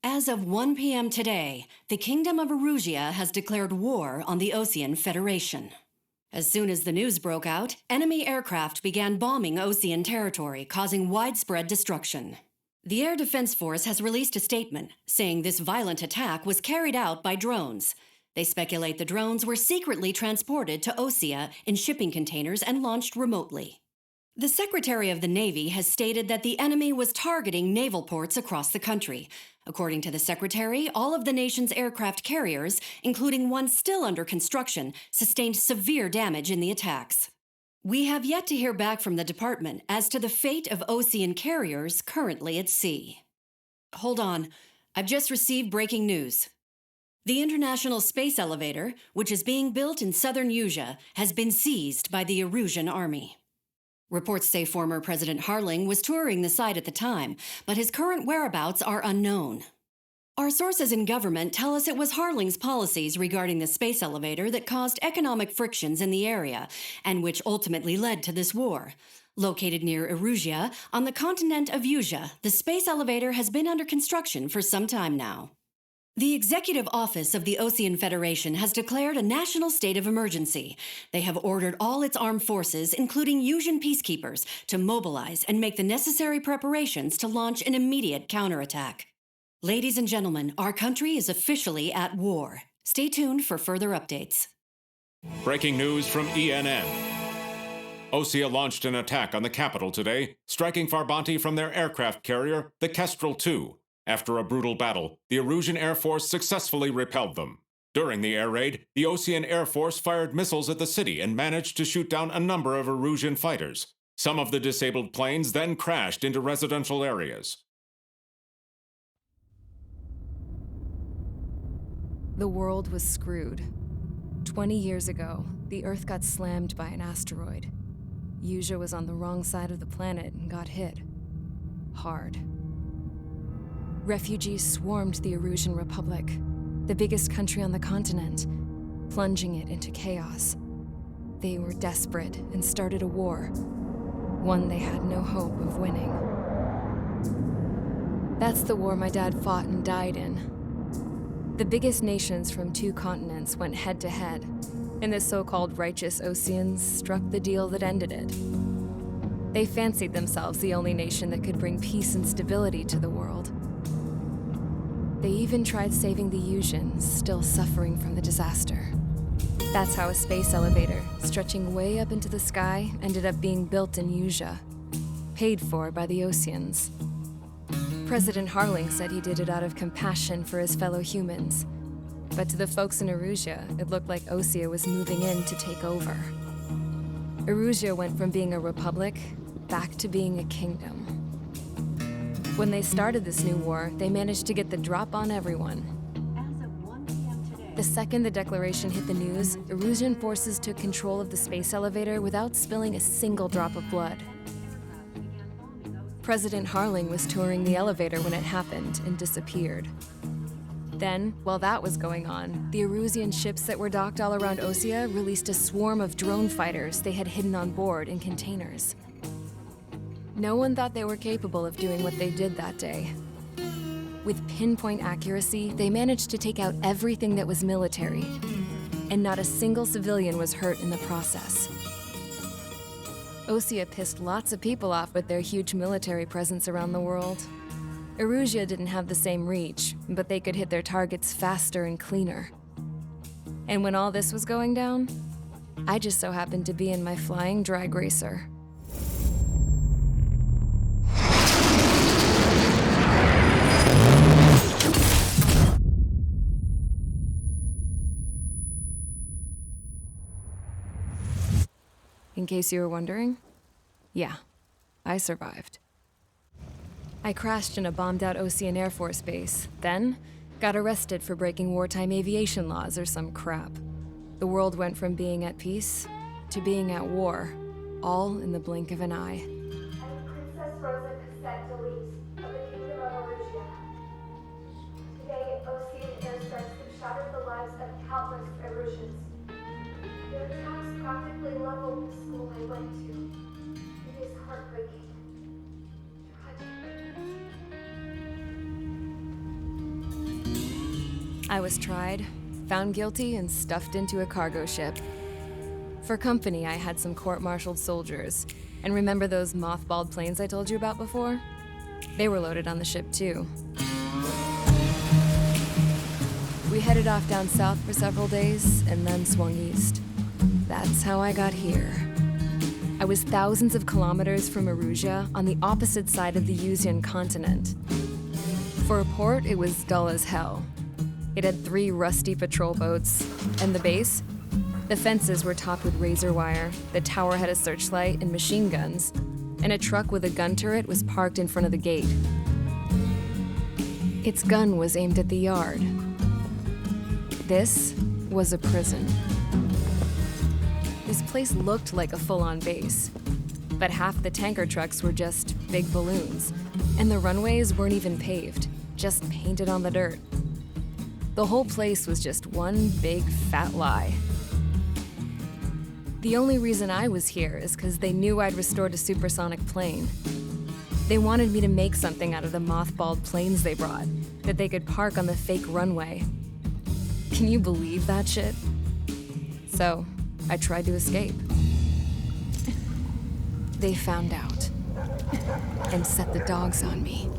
As of 1 p.m. today, the Kingdom of Erusia has declared war on the Osean Federation. As soon as the news broke out, enemy aircraft began bombing Osean territory, causing widespread destruction. The Air Defense Force has released a statement saying this violent attack was carried out by drones. They speculate the drones were secretly transported to Osea in shipping containers and launched remotely. The Secretary of the Navy has stated that the enemy was targeting naval ports across the country. According to the Secretary, all of the nation's aircraft carriers, including one still under construction, sustained severe damage in the attacks. We have yet to hear back from the department as to the fate of Osean carriers currently at sea. Hold on, I've just received breaking news. The International Space Elevator, which is being built in southern Usea, has been seized by the Erusian Army. Reports say former President Harling was touring the site at the time, but his current whereabouts are unknown. Our sources in government tell us it was Harling's policies regarding the space elevator that caused economic frictions in the area, and which ultimately led to this war. Located near Erusia, on the continent of Usea, the space elevator has been under construction for some time now. The Executive Office of the Osean Federation has declared a national state of emergency. They have ordered all its armed forces, including Usean peacekeepers, to mobilize and make the necessary preparations to launch an immediate counterattack. Ladies and gentlemen, our country is officially at war. Stay tuned for further updates. Breaking news from ENN. Osea launched an attack on the capital today, striking Farbanti from their aircraft carrier, the Kestrel II. After a brutal battle, the Erusian Air Force successfully repelled them. During the air raid, the Osean Air Force fired missiles at the city and managed to shoot down a number of Erusian fighters. Some of the disabled planes then crashed into residential areas. The world was screwed. 20 years ago, the Earth got slammed by an asteroid. Usea was on the wrong side of the planet and got hit. Hard. Refugees swarmed the Erusian Republic, the biggest country on the continent, plunging it into chaos. They were desperate and started a war, one they had no hope of winning. That's the war my dad fought and died in. The biggest nations from 2 continents went head-to-head, and the so-called righteous Oseans struck the deal that ended it. They fancied themselves the only nation that could bring peace and stability to the world. They even tried saving the Useans, still suffering from the disaster. That's how a space elevator, stretching way up into the sky, ended up being built in Usea, paid for by the Oseans. President Harling said he did it out of compassion for his fellow humans. But to the folks in Erusia, it looked like Osea was moving in to take over. Erusia went from being a republic back to being a kingdom. When they started this new war, they managed to get the drop on everyone. As of 1 p.m. today, The second the declaration hit the news, Erusian forces took control of the space elevator without spilling a single drop of blood. President Harling was touring the elevator when it happened and disappeared. Then, while that was going on, the Erusian ships that were docked all around Osea released a swarm of drone fighters they had hidden on board in containers. No one thought they were capable of doing what they did that day. With pinpoint accuracy, they managed to take out everything that was military, and not a single civilian was hurt in the process. Osea pissed lots of people off with their huge military presence around the world. Erusia didn't have the same reach, but they could hit their targets faster and cleaner. And when all this was going down, I just so happened to be in my flying drag racer. In case you were wondering, yeah, I survived. I crashed in a bombed-out Osean Air Force base, then got arrested for breaking wartime aviation laws or some crap. The world went from being at peace to being at war, all in the blink of an eye. I'm Princess Rosa Cassette Delise of the Kingdom of Erusia. Today, Osean airstrikes have shattered the lives of countless Erusians. Their attacks practically leveled the school I went to. It is heartbreaking. Tragic. I was tried, found guilty, and stuffed into a cargo ship. For company, I had some court-martialed soldiers. And remember those mothballed planes I told you about before? They were loaded on the ship too. We headed off down south for several days, and then swung east. That's how I got here. I was thousands of kilometers from Erusia, on the opposite side of the Yuzian continent. For a port, it was dull as hell. It had 3 rusty patrol boats, and the base? The fences were topped with razor wire, the tower had a searchlight and machine guns, and a truck with a gun turret was parked in front of the gate. Its gun was aimed at the yard. This was a prison. This place looked like a full-on base, but half the tanker trucks were just big balloons, and the runways weren't even paved, just painted on the dirt. The whole place was just one big fat lie. The only reason I was here is because they knew I'd restored a supersonic plane. They wanted me to make something out of the mothballed planes they brought, that they could park on the fake runway. Can you believe that shit? So, I tried to escape. They found out, and set the dogs on me.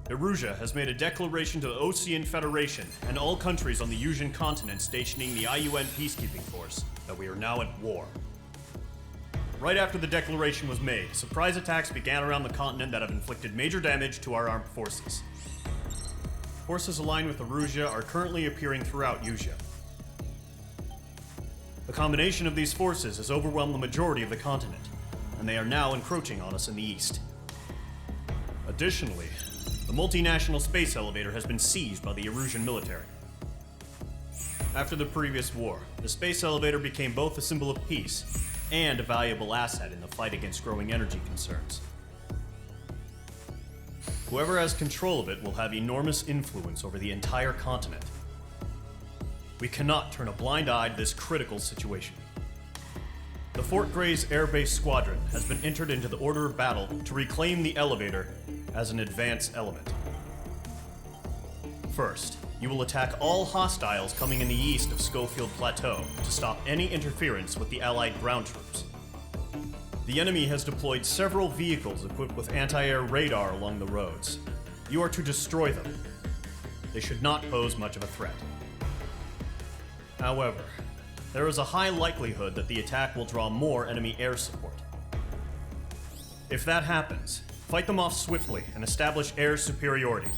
Erusia has made a declaration to the Osean Federation and all countries on the Yuzian continent stationing the IUN peacekeeping force that we are now at war. Right after the declaration was made, surprise attacks began around the continent that have inflicted major damage to our armed forces. Forces aligned with Erusia are currently appearing throughout Yusia. The combination of these forces has overwhelmed the majority of the continent, and they are now encroaching on us in the east. Additionally, the multinational space elevator has been seized by the Erusian military. After the previous war, the space elevator became both a symbol of peace and a valuable asset in the fight against growing energy concerns. Whoever has control of it will have enormous influence over the entire continent. We cannot turn a blind eye to this critical situation. The Fort Gray's Air Base Squadron has been entered into the order of battle to reclaim the elevator as an advance element. First, you will attack all hostiles coming in the east of Schofield Plateau to stop any interference with the Allied ground troops. The enemy has deployed several vehicles equipped with anti-air radar along the roads. You are to destroy them. They should not pose much of a threat. However, there is a high likelihood that the attack will draw more enemy air support. If that happens, fight them off swiftly and establish air superiority.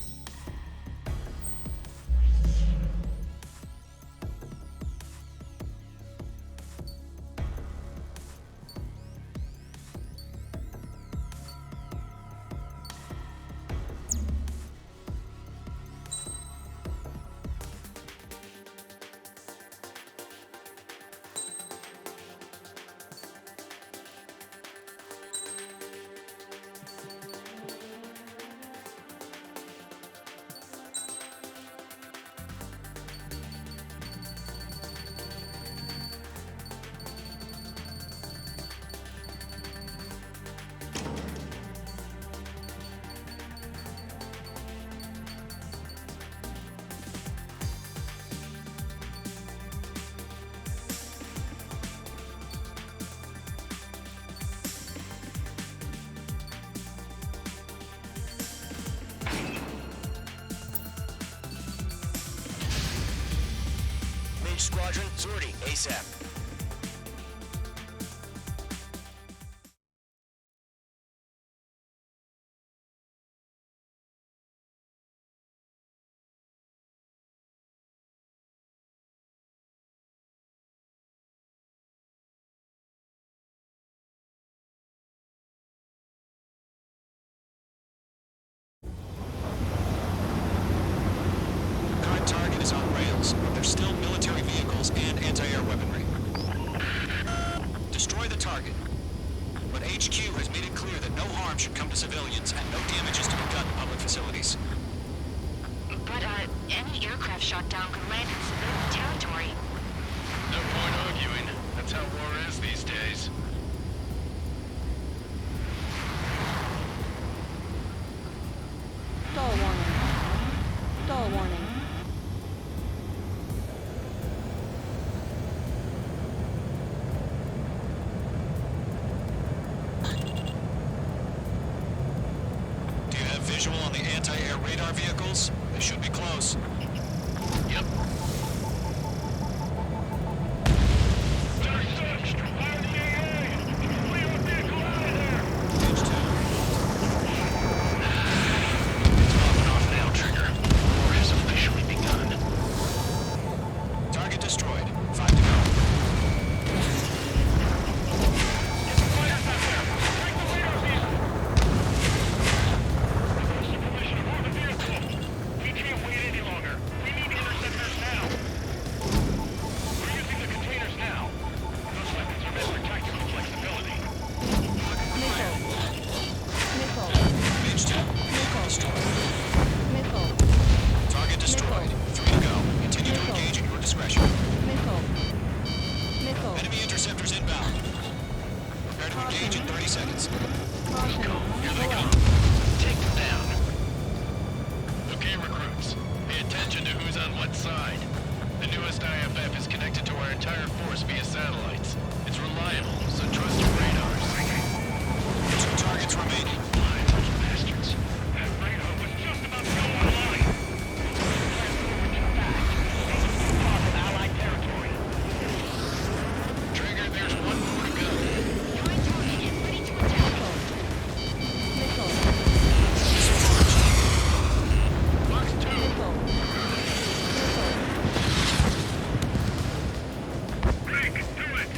Squadron, sortie, ASAP. Current target is on rails, but there's still military vehicles and anti-air weaponry. Destroy the target. But HQ has made it clear that No harm should come to civilians, and no damage is to be done to public facilities. But, any aircraft shot down could land in civilian territory. No point arguing. That's how war is these days. Stall warning. Stall warning. Do you have visual on the anti-air radar vehicles? They should be close. Yep. Target destroyed. 5 to go. We can't wait any longer. We need interceptors now. We're using the containers now. Those weapons are meant for tactical flexibility. Missile. Missile. Page 2. Vehicle destroyed. Missile. Target destroyed. 3 to go. Continue to engage at your discretion. Missile. Missile. Enemy interceptors inbound. Prepare to engage in 30 seconds. Caution. Here they come. Take them down. Okay, recruits. Pay attention to who's on what side. The newest IFF is connected to our entire force via satellites. It's reliable, so trust your radars. 2 targets remaining. Lies, those bastards. That radar was just about to go online. Allied territory. Trigger, there's one more to go. Join target and ready to attack. Missile. Box 2. Missile. Break, do it.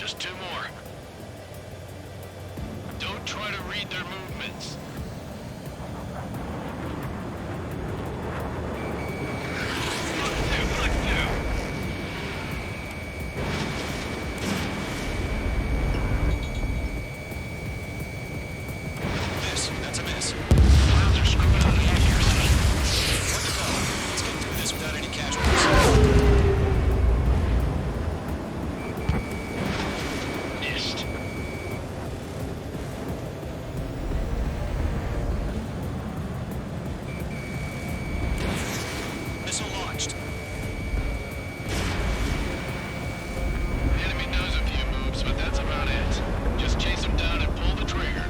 Just 2 more. Don't try to read their movements. Look two. That's a miss. Clouds are screwing up the accuracy. What the hell? Let's get through this without any casualties. Missed. Missile launched. The enemy knows a few moves, but that's about it. Just chase them down and pull the trigger.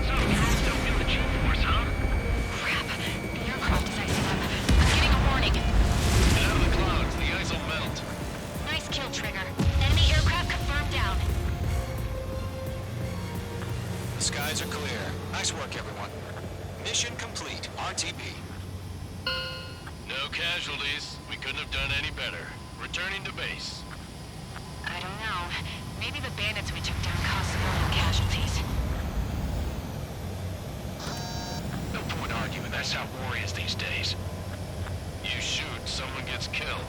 So, you all still feel the G-force, huh? Crap. The aircraft is icing up. I'm getting a warning. Get out of the clouds, the ice will melt. Nice kill, Trigger. Enemy aircraft confirmed down. The skies are clear. Nice work, everyone. Mission complete. RTB. No casualties. We couldn't have done any better. Returning to base. I don't know. Maybe the bandits we took down caused civilian casualties. No point arguing. That's how war is these days. You shoot, someone gets killed.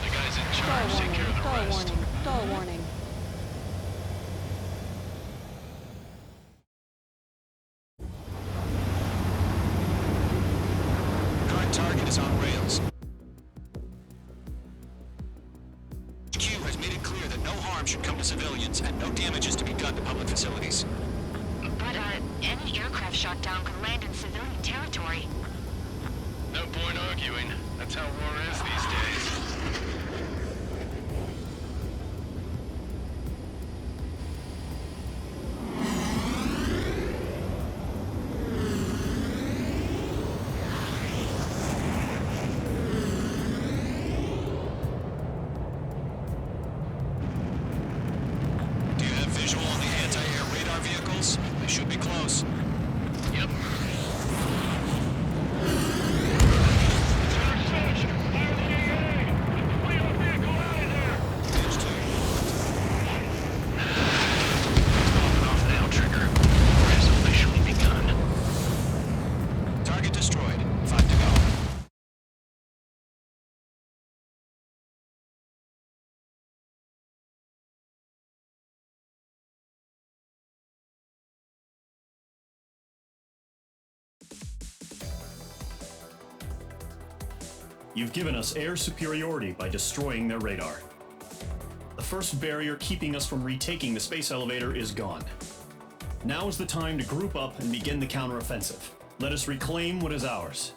The guys in charge take care of the rest. Stall warning. Current target is on rails. HQ has made it clear that no harm should come to civilians and no damage is to be done to public facilities. But, any aircraft shot down could land in civilian territory. No point arguing. That's how war is these days. Do you have visual on the anti-air radar vehicles? They should be close. Yep. Off now, Trigger. War has officially begun. Target destroyed. 5 to go. You've given us air superiority by destroying their radar. The first barrier keeping us from retaking the space elevator is gone. Now is the time to group up and begin the counteroffensive. Let us reclaim what is ours.